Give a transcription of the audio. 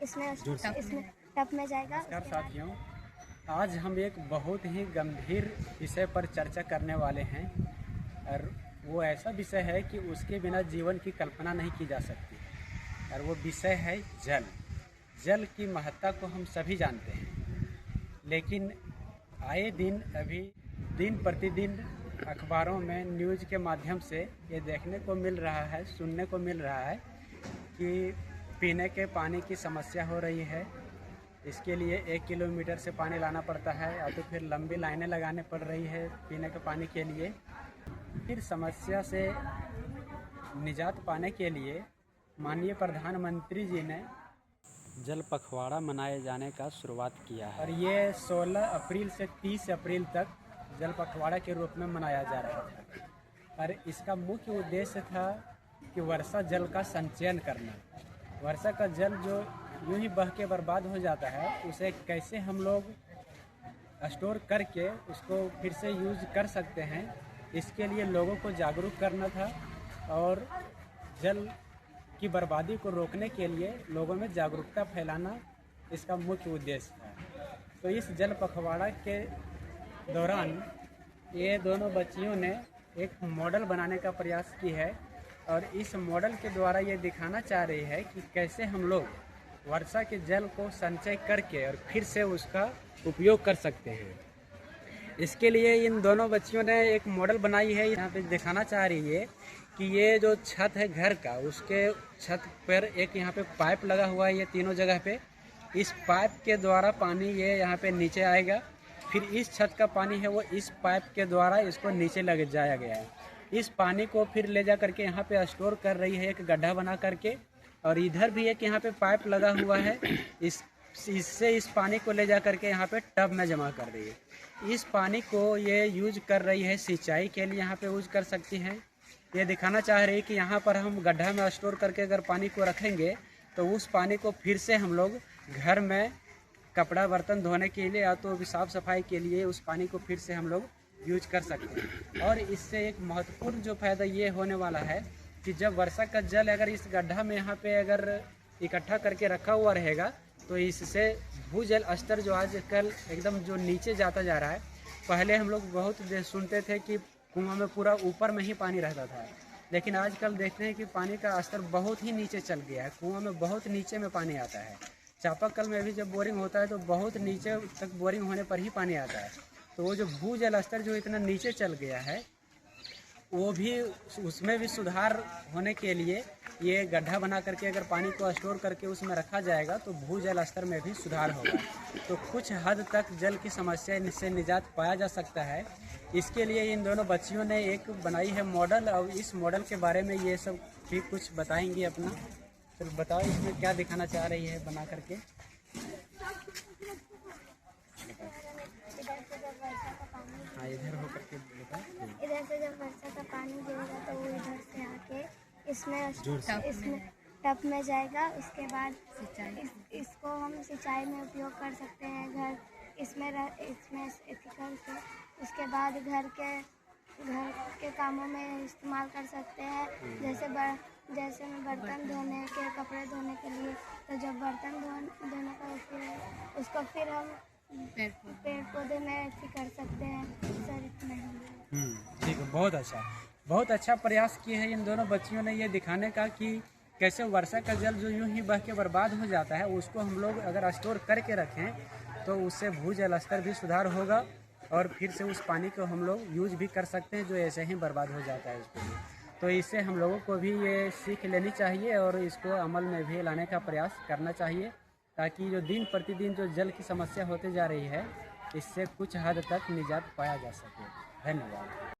इसमें टब में जाएगा। नमस्कार साथियों, आज हम एक बहुत ही गंभीर विषय पर चर्चा करने वाले हैं और वो ऐसा विषय है कि उसके बिना जीवन की कल्पना नहीं की जा सकती। और वो विषय है जल। जल की महत्ता को हम सभी जानते हैं, लेकिन आए दिन अभी दिन प्रतिदिन अखबारों में न्यूज़ के माध्यम से ये देखने को मिल रहा है, सुनने को मिल रहा है कि पीने के पानी की समस्या हो रही है। इसके लिए 1 किलोमीटर से पानी लाना पड़ता है या तो फिर लंबी लाइनें लगाने पड़ रही है पीने के पानी के लिए। फिर समस्या से निजात पाने के लिए माननीय प्रधानमंत्री जी ने जल पखवाड़ा मनाए जाने का शुरुआत किया है और ये 16 अप्रैल से 30 अप्रैल तक जल पखवाड़ा के रूप में मनाया जा रहा था। और इसका मुख्य उद्देश्य था कि वर्षा जल का संचयन करना। वर्षा का जल जो यूं ही बह के बर्बाद हो जाता है, उसे कैसे हम लोग स्टोर करके उसको फिर से यूज कर सकते हैं, इसके लिए लोगों को जागरूक करना था और जल की बर्बादी को रोकने के लिए लोगों में जागरूकता फैलाना इसका मुख्य उद्देश्य था। तो इस जल पखवाड़ा के दौरान ये दोनों बच्चियों ने एक मॉडल बनाने का प्रयास की है और इस मॉडल के द्वारा ये दिखाना चाह रही है कि कैसे हम लोग वर्षा के जल को संचय करके और फिर से उसका उपयोग कर सकते हैं। इसके लिए इन दोनों बच्चियों ने एक मॉडल बनाई है। यहाँ पे दिखाना चाह रही है कि ये जो छत है घर का, उसके छत पर एक यहाँ पे पाइप लगा हुआ है। ये तीनों जगह पे इस पाइप के द्वारा पानी ये यहाँ पे नीचे आएगा, फिर इस छत का पानी है वो इस पाइप के द्वारा इसको नीचे लग जाया गया है। इस पानी को फिर ले जा करके यहाँ पे स्टोर कर रही है एक गड्ढा बना करके, और इधर भी एक यहाँ पे पाइप लगा हुआ है। इससे इस पानी को ले जा करके यहाँ पे टब में जमा कर रही है। इस पानी को ये यूज कर रही है सिंचाई के लिए, यहाँ पे यूज कर सकती हैं। ये दिखाना चाह रही है कि यहाँ पर हम गड्ढा में स्टोर करके अगर पानी को रखेंगे तो उस पानी को फिर से हम लोग घर में कपड़ा बर्तन धोने के लिए या तो साफ़ सफाई के लिए उस पानी को फिर से हम लोग यूज कर सकते हैं। और इससे एक महत्वपूर्ण जो फायदा ये होने वाला है कि जब वर्षा का जल अगर इस गड्ढा में यहाँ पे अगर इकट्ठा करके रखा हुआ रहेगा तो इससे भूजल स्तर जो आजकल एकदम जो नीचे जाता जा रहा है। पहले हम लोग बहुत सुनते थे कि कुआं में पूरा ऊपर में ही पानी रहता था, लेकिन आजकल देखते हैं कि पानी का स्तर बहुत ही नीचे चल गया है। कुआं में बहुत नीचे में पानी आता है। चापाकल में भी जब बोरिंग होता है तो बहुत नीचे तक बोरिंग होने पर ही पानी आता है। तो वो जो भूजल स्तर जो इतना नीचे चल गया है, वो भी उसमें भी सुधार होने के लिए ये गड्ढा बना करके अगर पानी को स्टोर करके उसमें रखा जाएगा तो भूजल स्तर में भी सुधार होगा। तो कुछ हद तक जल की समस्या से निजात पाया जा सकता है। इसके लिए इन दोनों बच्चियों ने एक बनाई है मॉडल, और इस मॉडल के बारे में ये सब भी कुछ बताएंगी अपना। तो बताओ इसमें क्या दिखाना चाह रही है बना करके। हाँ, इधर होकर के बताओ। इधर से जब वर्षा का पानी गिरेगा तो वो इधर से आके इसमें टब में जाएगा। उसके बाद इसको हम सिंचाई में उपयोग कर सकते हैं। घर इसमें करके उसके बाद घर के कामों में इस्तेमाल कर सकते हैं। जैसे में बर्तन धोने के, कपड़े धोने के लिए। तो जब बर्तन धोने का उसको फिर हम पेड़ पौधे में ऐसे कर सकते हैं। सर इतना ही। ठीक है, बहुत अच्छा प्रयास किए हैं इन दोनों बच्चियों ने ये दिखाने का कि कैसे वर्षा का जल जो यूं ही बह के बर्बाद हो जाता है, उसको हम लोग अगर स्टोर करके रखें तो उससे भूजल स्तर भी सुधार होगा और फिर से उस पानी को हम लोग यूज भी कर सकते हैं जो ऐसे ही बर्बाद हो जाता है उसके लिए। तो इससे हम लोगों को भी ये सीख लेनी चाहिए और इसको अमल में भी लाने का प्रयास करना चाहिए, ताकि जो दिन प्रतिदिन जो जल की समस्या होते जा रही है, इससे कुछ हद तक निजात पाया जा सके। धन्यवाद।